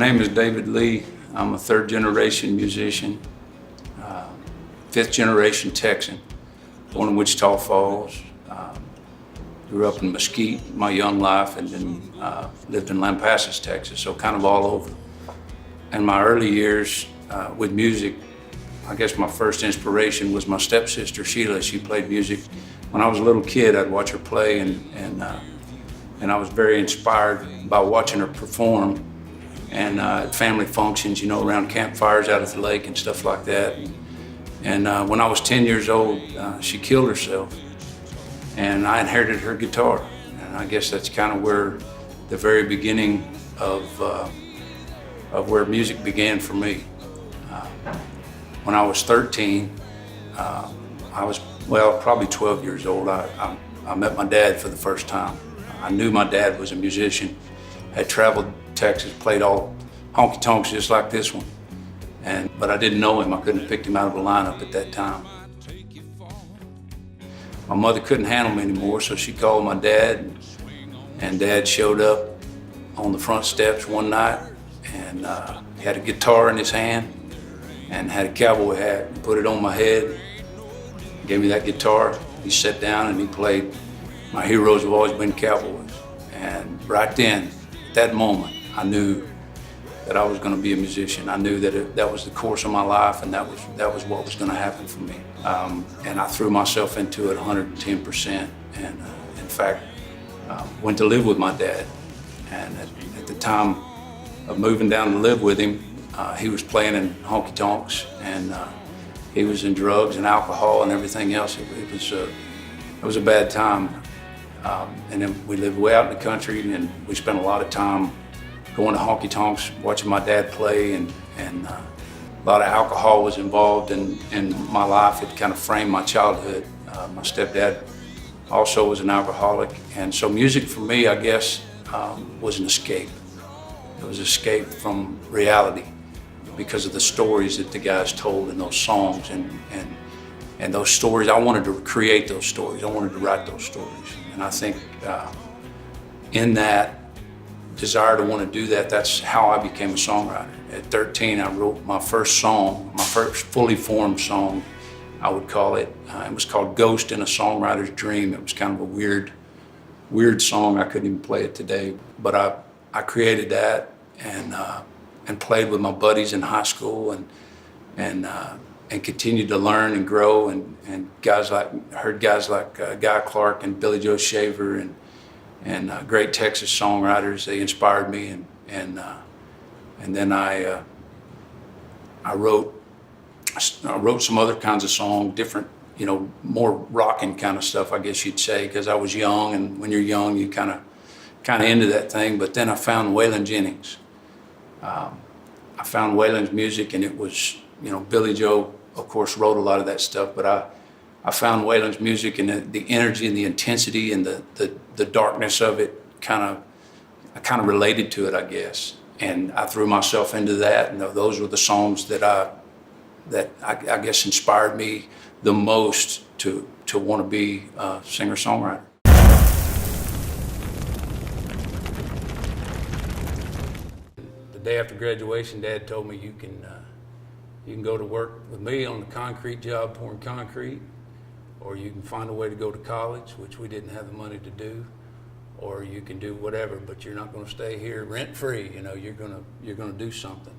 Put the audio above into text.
name is David Lee. I'm a third generation musician, fifth generation Texan, born in Wichita Falls. Grew up in Mesquite my young life and then lived in Lampasas, Texas, so kind of all over. In my early years with music, I guess my first inspiration was my stepsister, Sheila. She played music. When I was a little kid, I'd watch her play and I was very inspired by watching her perform and at family functions, you know, around campfires out at the lake and stuff like that. And when I was 10 years old, she killed herself. And I inherited her guitar. And I guess that's kind of where the very beginning of where music began for me. When I was 13, I was, well, probably 12 years old, I met my dad for the first time. I knew my dad was a musician, had traveled Texas, played all honky-tonks just like this one. But I didn't know him. I couldn't have picked him out of the lineup at that time. My mother couldn't handle me anymore, so she called my dad, and Dad showed up on the front steps one night, and he had a guitar in his hand and had a cowboy hat. He put it on my head, gave me that guitar. He sat down and he played My Heroes Have Always Been Cowboys. And right then, at that moment, I knew that I was going to be a musician. I knew that that was the course of my life, and that was what was going to happen for me. And I threw myself into it 110%. And in fact, went to live with my dad. And at the time of moving down to live with him, he was playing in honky tonks, and he was in drugs and alcohol and everything else. It was a bad time. And then we lived way out in the country, and we spent a lot of time going to honky tonks, watching my dad play, and a lot of alcohol was involved in my life. It kind of framed my childhood. My stepdad also was an alcoholic, and so music for me, I guess, was an escape. It was an escape from reality because of the stories that the guys told in those songs, and those stories. I wanted to create those stories. I wanted to write those stories, and I think in that desire to want to do that, that's how I became a songwriter. At 13, I wrote my first song, my first fully formed song, I would call it. It was called Ghost in a Songwriter's Dream. It was kind of a weird song. I couldn't even play it today, but I created that and played with my buddies in high school and continued to learn and grow, and heard guys like Guy Clark and Billy Joe Shaver and great Texas songwriters. They inspired me, and then I wrote some other kinds of songs, different, you know, more rocking kind of stuff, I guess you'd say, because I was young, and when you're young, you kind of into that thing. But then I found Waylon Jennings. I found Waylon's music, and it was, you know, Billy Joe, of course, wrote a lot of that stuff, but I found Waylon's music and the energy and the intensity and the darkness of it I kind of related to it, I guess. And I threw myself into that, and those were the songs that I guess inspired me the most to want to be a singer-songwriter. The day after graduation, Dad told me, you can go to work with me on the concrete job pouring concrete, or you can find a way to go to college, which we didn't have the money to do, or you can do whatever, but you're not going to stay here rent-free. You know, you're going to do something.